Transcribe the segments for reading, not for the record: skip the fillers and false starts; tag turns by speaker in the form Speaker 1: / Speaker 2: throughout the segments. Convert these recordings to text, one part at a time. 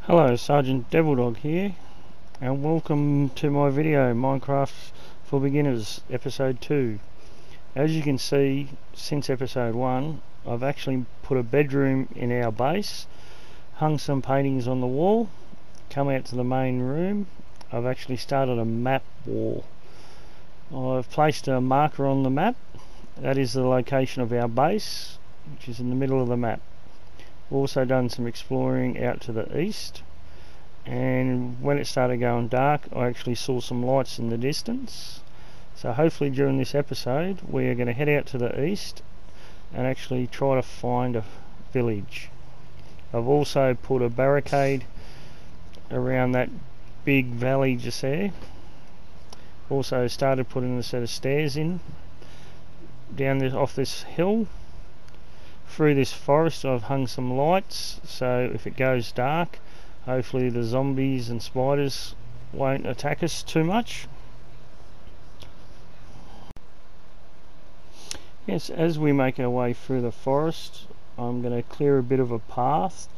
Speaker 1: Hello, Sergeant Devilldog here, and welcome to my video, Minecraft for Beginners, episode 2. As you can see, since episode 1, I've actually put a bedroom in our base, hung some paintings on the wall, come out to the main room. I've actually started a map wall. I've placed a marker on the map. That is the location of our base, which is in the middle of the map. Also done some exploring out to the east, and when it started going dark I actually saw some lights in the distance. So hopefully during this episode we are going to head out to the east and actually try to find a village. I've also put a barricade around that big valley just there. Also started putting a set of stairs in down this off this hill. Through this forest I've hung some lights, so if it goes dark, hopefully the zombies and spiders won't attack us too much. Yes, as we make our way through the forest, I'm going to clear a bit of a path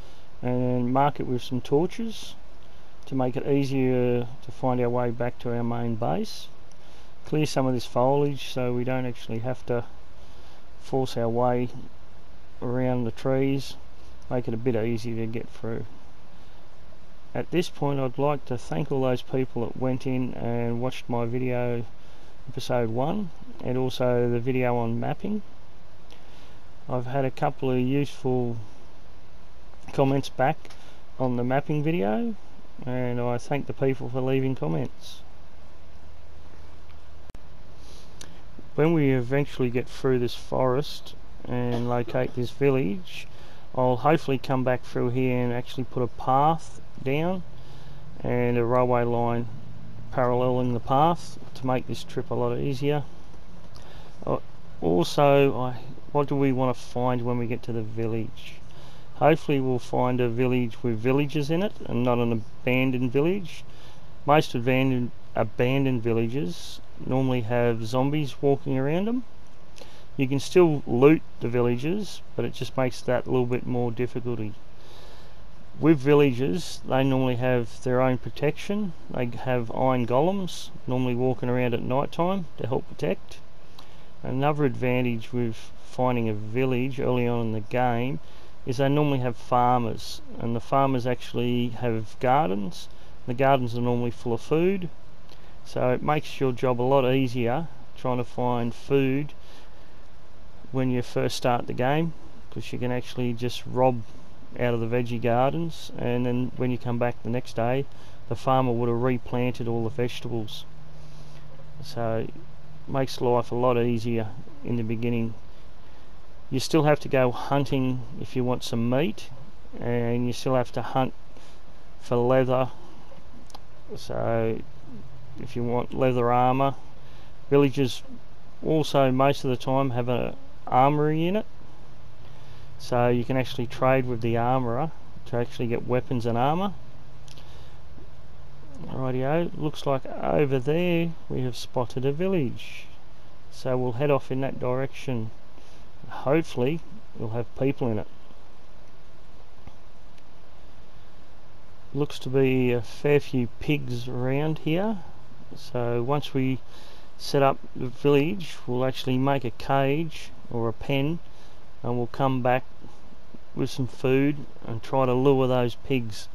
Speaker 1: and mark it with some torches to make it easier to find our way back to our main base. Clear some of this foliage so we don't actually have to force our way around the trees, make it a bit easier to get through. At this point I'd like to thank all those people that went in and watched my video episode 1 and also the video on mapping. I've had a couple of useful comments back on the mapping video, and I thank the people for leaving comments. When we eventually get through this forest and locate this village, I'll hopefully come back through here and actually put a path down and a railway line paralleling the path to make this trip a lot easier. Also, what do we want to find when we get to the village? Hopefully we'll find a village with villagers in it and not an abandoned village. Most abandoned villages normally have zombies walking around them. You can still loot the villages, but it just makes that a little bit more difficulty. With villages, they normally have their own protection. They have iron golems, normally walking around at night time to help protect. Another advantage with finding a village early on in the game is they normally have farmers, and the farmers actually have gardens. The gardens are normally full of food, so it makes your job a lot easier trying to find food when you first start the game, because you can actually just rob out of the veggie gardens, and then when you come back the next day the farmer would have replanted all the vegetables. So it makes life a lot easier in the beginning. You still have to go hunting if you want some meat, and you still have to hunt for leather. So if you want leather armor, villages also most of the time have a armory in it, so you can actually trade with the armourer to actually get weapons and armour. Rightio, looks like over there we have spotted a village, so we'll head off in that direction. Hopefully we'll have people in it. Looks to be a fair few pigs around here, so once we set up the village we'll actually make a cage or a pen, and we'll come back with some food and try to lure those pigs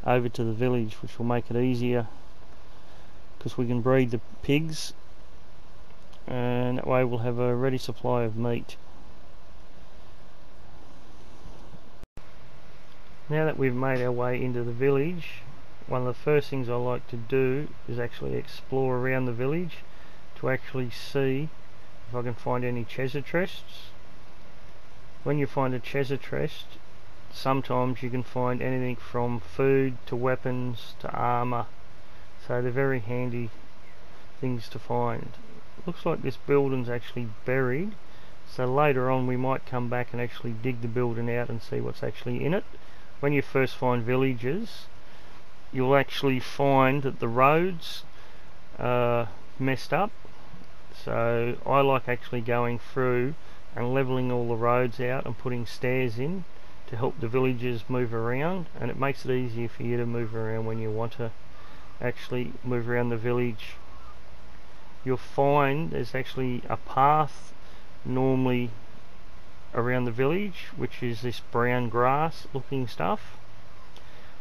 Speaker 1: over to the village, which will make it easier because we can breed the pigs, and that way we'll have a ready supply of meat. Now that we've made our way into the village, one of the first things I like to do is actually explore around the village to actually see if I can find any treasure chests. When you find a treasure chest, sometimes you can find anything from food to weapons to armour, so they're very handy things to find. Looks like this building's actually buried, so later on we might come back and actually dig the building out and see what's actually in it. When you first find villages, you'll actually find that the roads are messed up, so I like actually going through and levelling all the roads out and putting stairs in to help the villagers move around, and it makes it easier for you to move around when you want to actually move around the village. You'll find there's actually a path normally around the village, which is this brown grass looking stuff.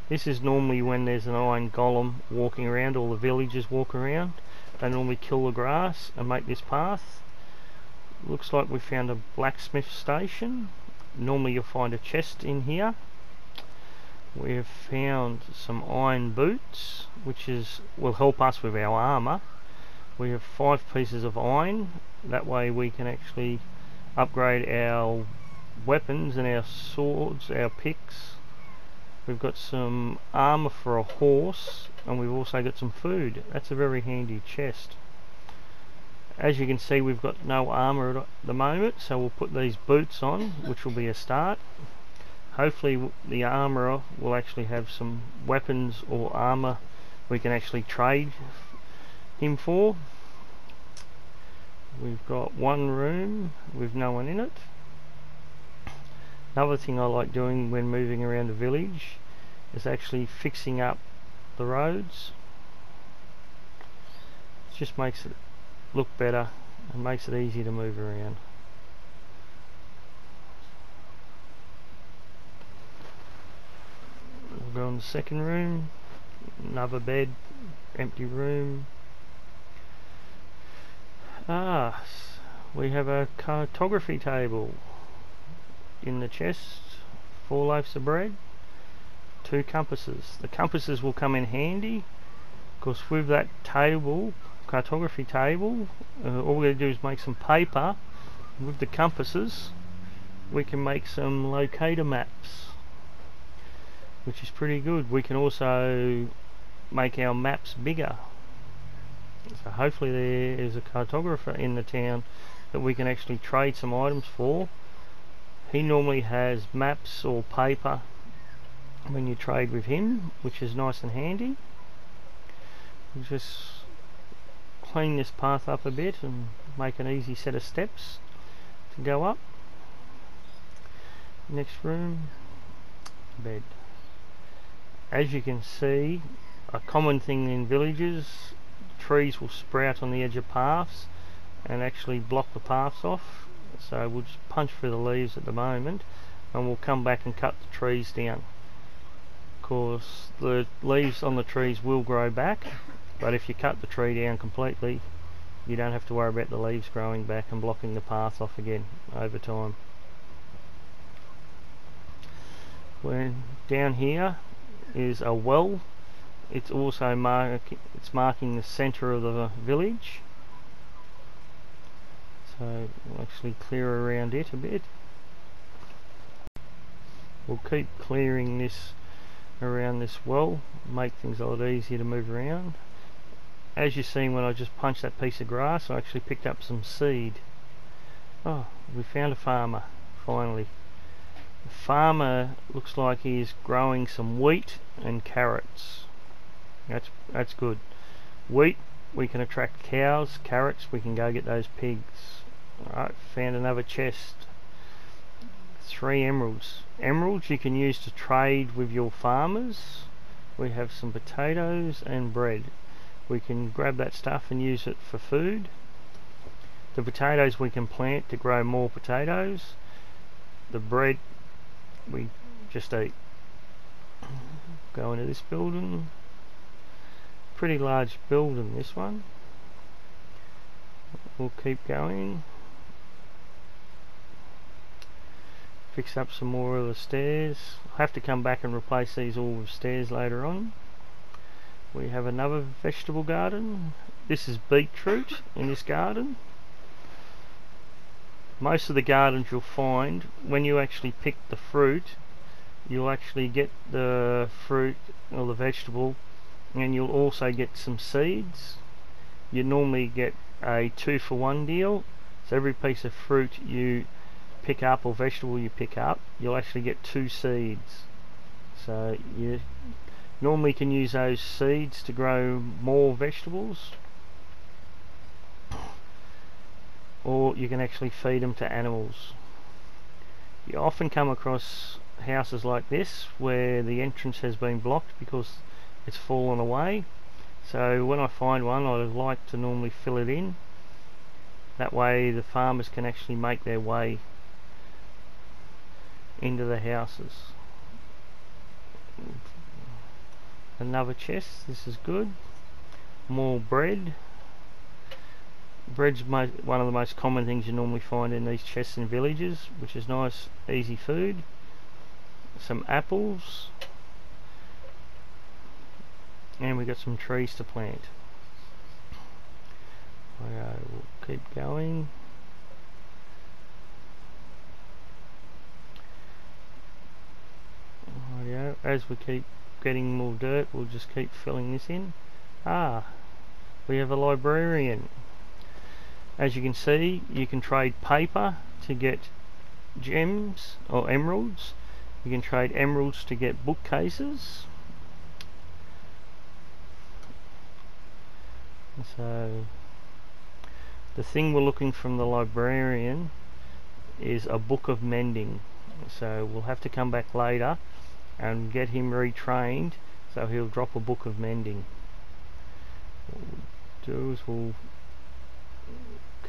Speaker 1: This is normally when there's an iron golem walking around, all the villagers walk around. They normally kill the grass and make this path. Looks like we found a blacksmith station. Normally you'll find a chest in here. We have found some iron boots, which will help us with our armour. We have 5 pieces of iron. That way we can actually upgrade our weapons and our swords, our picks. We've got some armour for a horse, and we've also got some food. That's a very handy chest. As you can see, we've got no armour at the moment, so we'll put these boots on, which will be a start. Hopefully the armourer will actually have some weapons or armour we can actually trade him for. We've got one room with no one in it. Another thing I like doing when moving around the village is actually fixing up the roads. It just makes it look better and makes it easy to move around. We'll go in the second room, another bed, empty room. We have a cartography table in the chest, 4 loaves of bread, 2 compasses. The compasses will come in handy because with that table, cartography table, all we're going to do is make some paper. With the compasses we can make some locator maps, which is pretty good. We can also make our maps bigger, so hopefully there is a cartographer in the town that we can actually trade some items for. He normally has maps or paper when you trade with him, which is nice and handy. We'll just clean this path up a bit and make an easy set of steps to go up. Next room, bed. As you can see, a common thing in villages, trees will sprout on the edge of paths and actually block the paths off. So we'll just punch through the leaves at the moment, and we'll come back and cut the trees down. Of course the leaves on the trees will grow back, but if you cut the tree down completely, you don't have to worry about the leaves growing back and blocking the path off again over time. When down here is a well. It's also marking the centre of the village, so we'll actually clear around it a bit. We'll keep clearing this around this well, make things a lot easier to move around. As you've seen, when I just punched that piece of grass, I actually picked up some seed. Oh, we found a farmer finally. The farmer looks like he's growing some wheat and carrots. That's good. Wheat, we can attract cows. Carrots, we can go get those pigs. Alright, found another chest. 3 emeralds. Emeralds you can use to trade with your farmers. We have some potatoes and bread. We can grab that stuff and use it for food. The potatoes we can plant to grow more potatoes. The bread we just eat. Go into this building. Pretty large building, this one. We'll keep going. Fix up some more of the stairs. I'll have to come back and replace these all with stairs later on. We have another vegetable garden. This is beetroot in this garden. Most of the gardens you'll find, when you actually pick the fruit, you'll actually get the fruit or the vegetable, and you'll also get some seeds. You normally get a 2-for-1 deal, so every piece of fruit you pick up or vegetable you pick up, you'll actually get 2 seeds. So you normally can use those seeds to grow more vegetables, or you can actually feed them to animals. You often come across houses like this where the entrance has been blocked because it's fallen away. So when I find one, I like to normally fill it in. That way the farmers can actually make their way into the houses. Another chest, this is good. More bread. Bread's one of the most common things you normally find in these chests in villages, which is nice, easy food. Some apples. And we got some trees to plant. Alright, we'll keep going. Rightio, as we keep getting more dirt, we'll just keep filling this in. We have a librarian. As you can see, you can trade paper to get gems or emeralds. You can trade emeralds to get bookcases. So the thing we're looking from the librarian is a book of mending. So we'll have to come back later and get him retrained so he'll drop a book of mending. What we'll do is we'll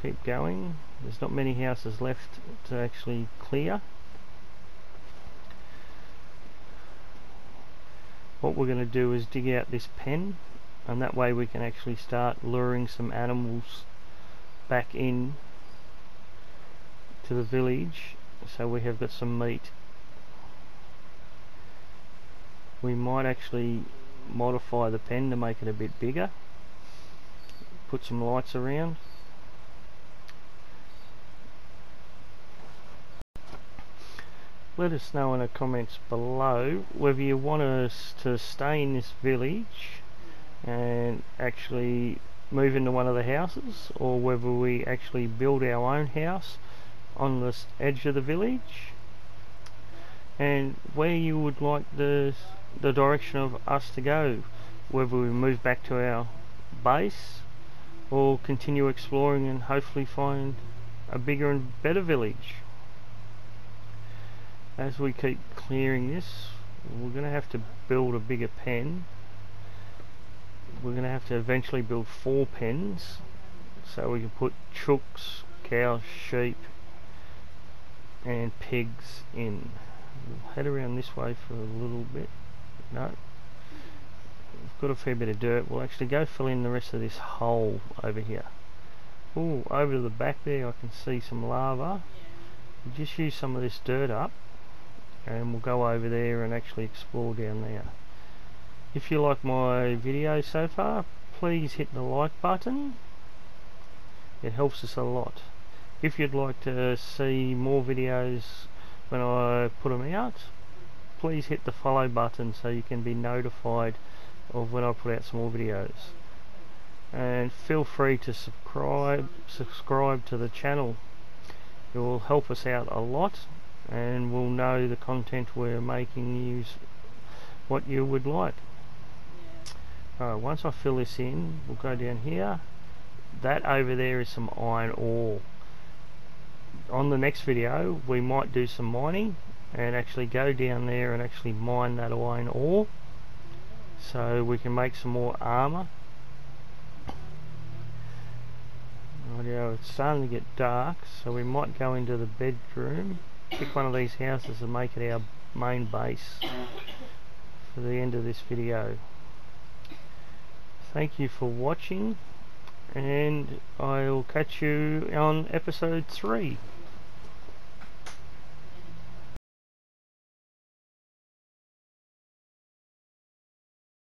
Speaker 1: keep going. There's not many houses left to actually clear. What we're going to do is dig out this pen, and that way we can actually start luring some animals back in to the village, so we have got some meat. We might actually modify the pen to make it a bit bigger, put some lights around. Let us know in the comments below whether you want us to stay in this village and actually move into one of the houses, or whether we actually build our own house on this edge of the village, and where you would like the direction of us to go, whether we move back to our base or continue exploring and hopefully find a bigger and better village. As we keep clearing this, we're going to have to build a bigger pen. We're going to have to eventually build 4 pens so we can put chooks, cows, sheep and pigs in. We'll head around this way for a little bit. No, we've got a fair bit of dirt. We'll actually go fill in the rest of this hole over here. Oh, over to the back there I can see some lava. We'll just use some of this dirt up and we'll go over there and actually explore down there. If you like my video so far, please hit the like button. It helps us a lot. If you'd like to see more videos when I put them out, please hit the follow button so you can be notified of when I put out some more videos. And feel free to subscribe to the channel. It will help us out a lot, and we'll know the content we're making is what you would like. Alright, once I fill this in, we'll go down here. That over there is some iron ore. On the next video we might do some mining and actually go down there and actually mine that iron ore so we can make some more armor. Rightio, it's starting to get dark, so we might go into the bedroom, pick one of these houses and make it our main base for the end of this video. Thank you for watching, and I'll catch you on episode 3.